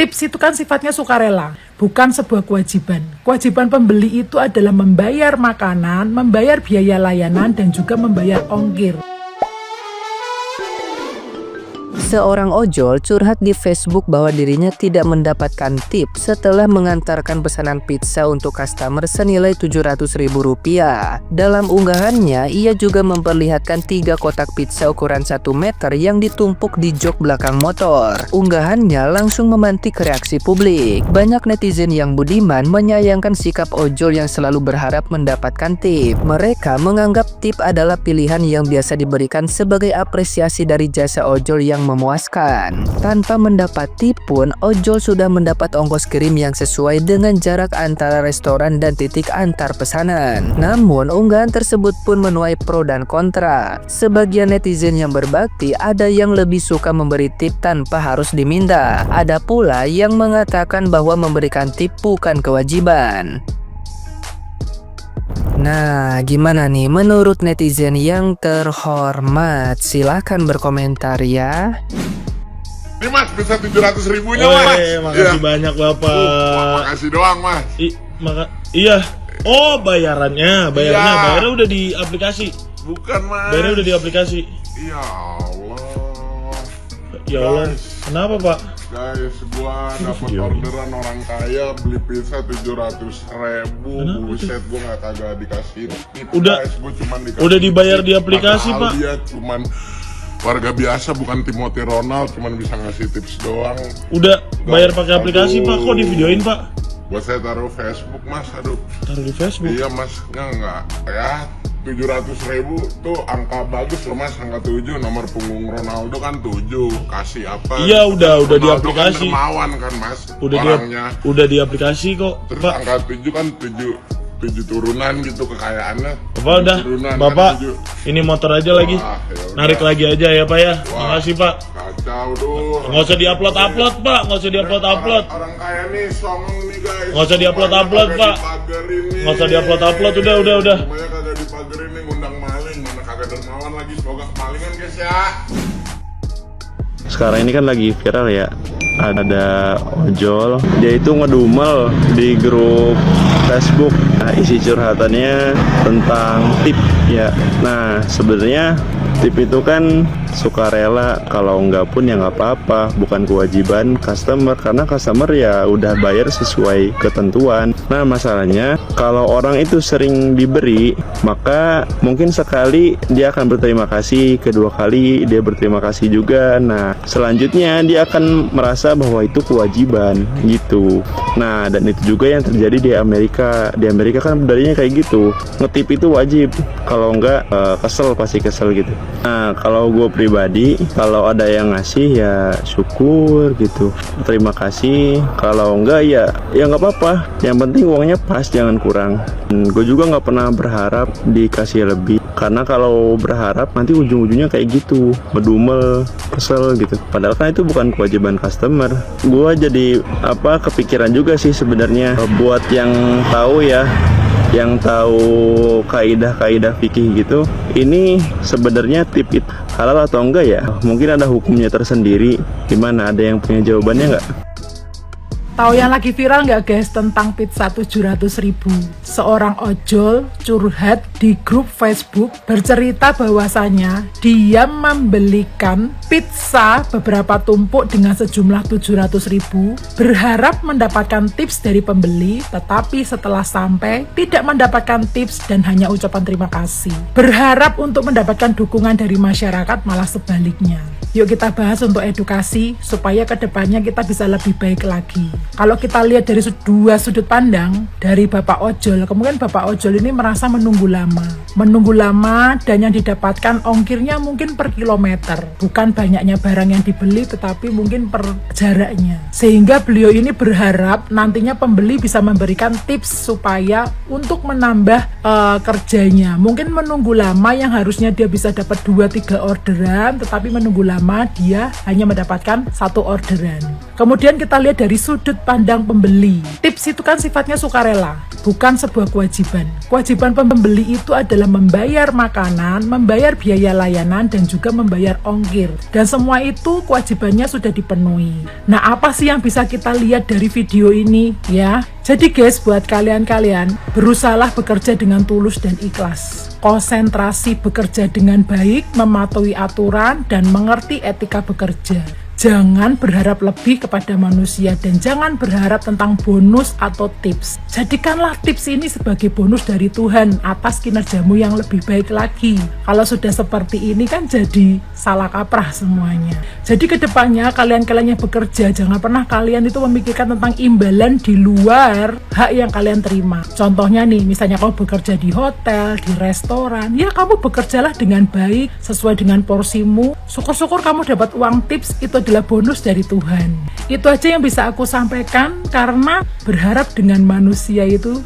Tips itu kan sifatnya sukarela, bukan sebuah kewajiban. Kewajiban pembeli itu adalah membayar makanan, membayar biaya layanan, dan juga membayar ongkir. Seorang ojol curhat di Facebook bahwa dirinya tidak mendapatkan tip setelah mengantarkan pesanan pizza untuk customer senilai Rp700.000. Dalam unggahannya, ia juga memperlihatkan 3 kotak pizza ukuran 1 meter yang ditumpuk di jok belakang motor. Unggahannya langsung memantik reaksi publik. Banyak netizen yang budiman menyayangkan sikap ojol yang selalu berharap mendapatkan tip. Mereka menganggap tip adalah pilihan yang biasa diberikan sebagai apresiasi dari jasa ojol yang memuaskan. Tanpa mendapat tip pun, ojol sudah mendapat ongkos kirim yang sesuai dengan jarak antara restoran dan titik antar pesanan. Namun, unggahan tersebut pun menuai pro dan kontra. Sebagian netizen yang berbakti ada yang lebih suka memberi tip tanpa harus diminta. Ada pula yang mengatakan bahwa memberikan tip bukan kewajiban. Nah, gimana nih menurut netizen yang terhormat? Silahkan berkomentar ya. Ini mas, bisa 700.000-nya mas. Makasih banyak bapak. Makasih doang mas. Iya. Oh, bayarnya udah di aplikasi. Bukan mas. Bayarnya udah di aplikasi. Ya Allah. Ya Allah. Kenapa pak? Guys, gua dapat orderan orang kaya beli pizza 700.000. Buset, gua nggak kagak dikasih tip. Guys, gua cuman dikasih udah dibayar di aplikasi pak. Dia cuman warga biasa, bukan Timothy Ronald, cuman bisa ngasih tips doang. Udah bayar pakai aplikasi pak, kok di videoin pak? Buat saya taruh Facebook mas, aduh. Taruh di Facebook? Iya mas, enggak ya. 700.000 tuh angka bagus loh mas, angka 7, nomor punggung Ronaldo kan 7, kasih apa? Iya udah Ronaldo di aplikasi. Kan dermawan kan mas, udah di aplikasi kok. Terus pak. Angka 7 kan 7 turunan gitu kekayaannya. Bapak udah, bapak kan ini motor aja lagi. Narik lagi aja ya pak ya. Makasih pak. Kacau tuh. Nggak usah diupload pak, nggak usah diupload. Orang kaya nih songong nih guys. Nggak usah diupload pak. Nggak usah diupload, udah. Semuanya kagak dipagerin nih, ngundang maling, mana kagak dermawan lagi, semoga kemalingan guys ya. Sekarang ini kan lagi viral ya, ada ojol, dia itu ngedumel di grup Facebook. Nah, isi curhatannya tentang tip ya. Nah, sebenarnya tip itu kan sukarela, kalau enggak pun ya nggak apa-apa, bukan kewajiban customer, karena customer ya udah bayar sesuai ketentuan. Nah, masalahnya kalau orang itu sering diberi, maka mungkin sekali dia akan berterima kasih, kedua kali dia berterima kasih juga. Nah, selanjutnya dia akan merasa bahwa itu kewajiban gitu. Nah, dan itu juga yang terjadi di Amerika. Di Amerika kan bedanya kayak gitu, ngetip itu wajib, kalau enggak pasti kesel gitu. Nah, kalau gue pribadi, kalau ada yang ngasih ya syukur gitu, terima kasih. Kalau enggak ya nggak apa-apa, yang penting uangnya pas, jangan kurang. Gue juga nggak pernah berharap dikasih lebih, karena kalau berharap nanti ujung-ujungnya kayak gitu, ngedumel, kesel gitu. Padahal kan itu bukan kewajiban customer. Gue jadi kepikiran juga sih sebenarnya, buat yang tahu ya, yang tahu kaidah-kaidah fikih gitu, ini sebenarnya tip itu halal atau enggak ya? Mungkin ada hukumnya tersendiri. Gimana, ada yang punya jawabannya nggak? Tahu yang lagi viral nggak guys tentang pizza 700.000? Seorang ojol curhat di grup Facebook bercerita bahwasannya dia membelikan pizza beberapa tumpuk dengan sejumlah 700.000, berharap mendapatkan tips dari pembeli, tetapi setelah sampai tidak mendapatkan tips dan hanya ucapan terima kasih. Berharap untuk mendapatkan dukungan dari masyarakat, malah sebaliknya. Yuk kita bahas untuk edukasi supaya kedepannya kita bisa lebih baik lagi. Kalau kita lihat dari dua sudut pandang, dari Bapak Ojol, kemudian Bapak Ojol ini merasa menunggu lama dan yang didapatkan ongkirnya mungkin per kilometer, bukan banyaknya barang yang dibeli tetapi mungkin per jaraknya. Sehingga beliau ini berharap nantinya pembeli bisa memberikan tips supaya untuk menambah kerjanya. Mungkin menunggu lama yang harusnya dia bisa dapat 2-3 orderan, tetapi menunggu lama dia hanya mendapatkan 1 orderan. Kemudian kita lihat dari sudut pandang pembeli. Tips itu kan sifatnya sukarela, bukan sebuah kewajiban. Kewajiban pembeli itu adalah membayar makanan, membayar biaya layanan, dan juga membayar ongkir. Dan semua itu kewajibannya sudah dipenuhi. Nah, apa sih yang bisa kita lihat dari video ini ya? Jadi guys, buat kalian-kalian, berusahalah bekerja dengan tulus dan ikhlas. Konsentrasi bekerja dengan baik, mematuhi aturan, dan mengerti etika bekerja. Jangan berharap lebih kepada manusia dan jangan berharap tentang bonus atau tips. Jadikanlah tips ini sebagai bonus dari Tuhan atas kinerjamu yang lebih baik lagi. Kalau sudah seperti ini kan jadi salah kaprah semuanya. Jadi kedepannya kalian-kalian yang bekerja, jangan pernah kalian itu memikirkan tentang imbalan di luar hak yang kalian terima. Contohnya nih, misalnya kamu bekerja di hotel, di restoran, ya kamu bekerjalah dengan baik, sesuai dengan porsimu. Syukur-syukur kamu dapat uang tips, itu adalah bonus dari Tuhan. Itu aja yang bisa aku sampaikan, karena berharap dengan manusia itu,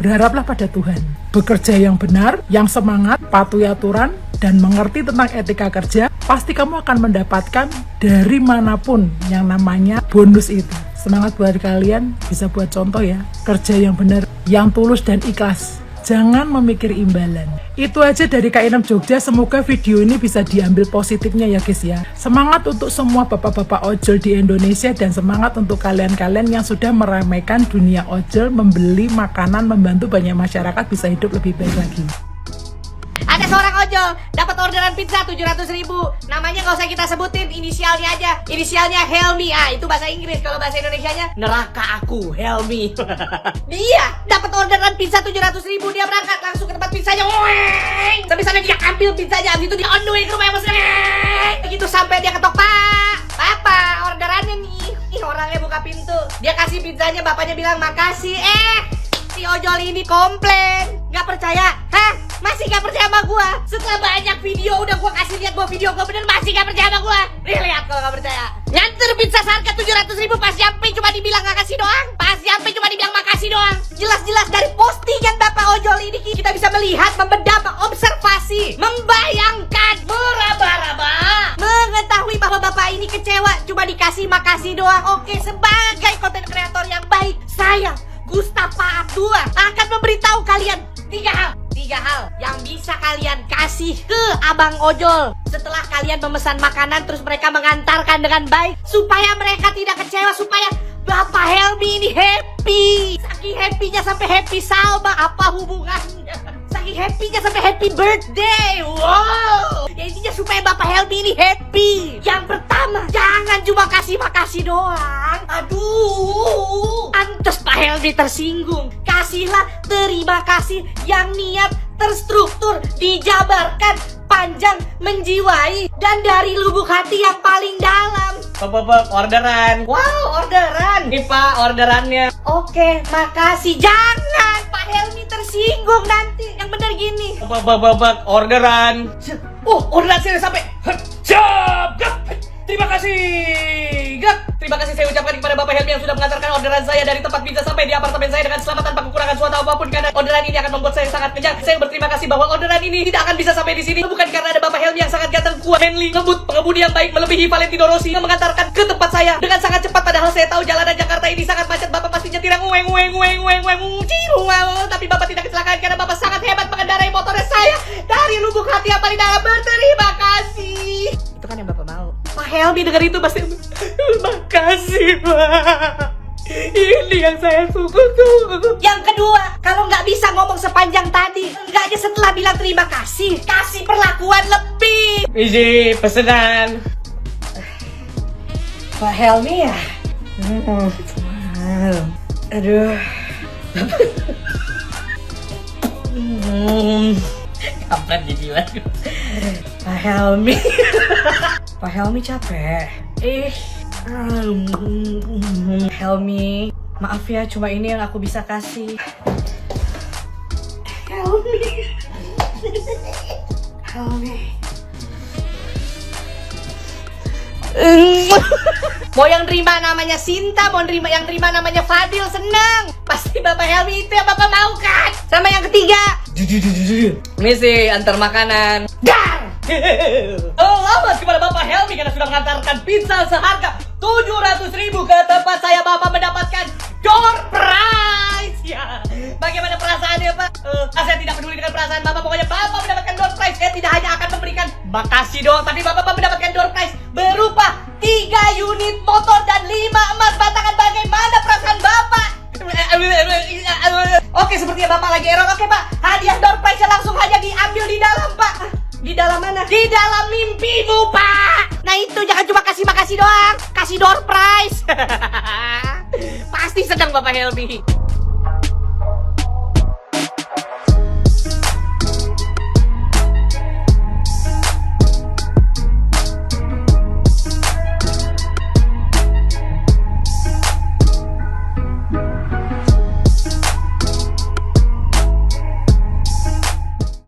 berharaplah pada Tuhan. Bekerja yang benar, yang semangat, patuhi aturan, dan mengerti tentang etika kerja, pasti kamu akan mendapatkan dari manapun yang namanya bonus itu. Semangat buat kalian, bisa buat contoh ya. Kerja yang benar, yang tulus dan ikhlas. Jangan memikir imbalan. Itu aja dari Kak Inem Jogja. Semoga video ini bisa diambil positifnya ya guys ya. Semangat untuk semua bapak-bapak ojol di Indonesia, dan semangat untuk kalian-kalian yang sudah meramaikan dunia ojol, membeli makanan, membantu banyak masyarakat bisa hidup lebih baik lagi. Ada seorang ojol dapat orderan pizza 700.000. Namanya nggak usah kita sebutin, inisialnya aja. Inisialnya Helmi. Itu bahasa Inggris. Kalau bahasa Indonesianya neraka aku, Helmi. Dia dapat orderan pizza 700.000. Dia berangkat langsung ke tempat pizzanya. Sampai sana dia ambil pizzanya. Habis itu dia on the way ke rumah yang mesen. Begitu sampai dia ketok, Pak, orderannya nih. Orangnya buka pintu. Dia kasih pizzanya, bapaknya bilang makasih. Si ojol ini komplain. Gak percaya? Masih gak percaya sama gua? Setelah banyak video udah gua kasih lihat bahwa video gua bener, masih gak percaya sama gua? Lihat kalau gak percaya. Nganter pizza seharga 700.000, pas nyampe cuma dibilang makasih doang. Pas nyampe cuma dibilang makasih doang. Jelas-jelas dari postingan bapak ojol ini kita bisa melihat, membedah, observasi, membayangkan, meraba-raba, mengetahui bahwa bapak ini kecewa cuma dikasih makasih doang. Oke, sebagai konten kreator yang baik, saya Gustafa Abdullah akan memberitahu kalian tiga hal yang bisa kalian kasih ke abang ojol setelah kalian memesan makanan terus mereka mengantarkan dengan baik, supaya mereka tidak kecewa, supaya Bapak Helmi ini happy. Saking happynya sampai happy salma, apa hubungannya? Saking happynya sampai happy birthday. Wow. Ya intinya supaya Bapak Helmi ini happy. Yang pertama, jangan cuma kasih makasih doang. Aduh, antes Pak Helmi tersinggung. Kasihlah terima kasih yang niat, terstruktur, dijabarkan, panjang, menjiwai, dan dari lubuk hati yang paling dalam. Pak, orderan. Wow, orderan. Nih Pak, orderannya. Oke, makasih. Jangan Pak Helmi tersinggung nanti. Yang bener gini. Pak, orderan. Orderan saya udah sampai. Siap, Gap. Terima kasih, Gap. Terima kasih saya ucapkan kepada Bapak Helmi yang sudah mengantarkan orderan saya dari tempat pizza sampai di apartemen saya dengan selamat tanpa kekurangan suatu apapun, karena orderan ini akan membuat saya sangat kenyang. Saya berterima kasih bahwa orderan ini tidak akan bisa sampai di sini bukan karena ada Bapak Helmi yang sangat ganteng, kuat, manly, lembut, pengemudi yang baik melebihi Valentino Rossi yang mengantarkan ke tempat saya dengan sangat cepat, padahal saya tahu jalanan Jakarta ini sangat macet. Bapak pasti nyetir yang tapi Bapak tidak kecelakaan karena Bapak sangat hebat mengendarai motornya. Saya dari lubuk hati yang paling dalam berterima kasih. Itu kan yang Bapak mau. Pak Helmi dengar itu pasti makasih Pak. Ini yang saya tunggu. Yang kedua, kalau nggak bisa ngomong sepanjang tadi, enggaknya setelah bilang terima kasih, kasih perlakuan lebih. Isi pesanan. Pak Helmi ya. Aduh. Kapan jadi lagi? Pak Helmi. Pak Helmi capek. Helmi, maaf ya, cuma ini yang aku bisa kasih. Helmi. Mau yang terima namanya Sinta, mau yang terima namanya Fadil, seneng. Pasti Bapak Helmi itu yang Bapak mau kan? Sama yang ketiga, Misi antar makanan. dar. Selamat kepada Bapak Helmi karena sudah mengantarkan pizza seharga 700.000 ke tempat saya Makasih dong, tapi Bapak mendapatkan door prize berupa 3 unit motor dan 5 emas batangan. Bagaimana perasaan Bapak? Oke, sepertinya Bapak lagi error. Oke Pak, hadiah door prize langsung aja diambil di dalam Pak. Di dalam mana? Di dalam mimpimu Pak. Nah itu, jangan cuma kasih makasih doang, kasih door prize. Pasti senang Bapak Helmi.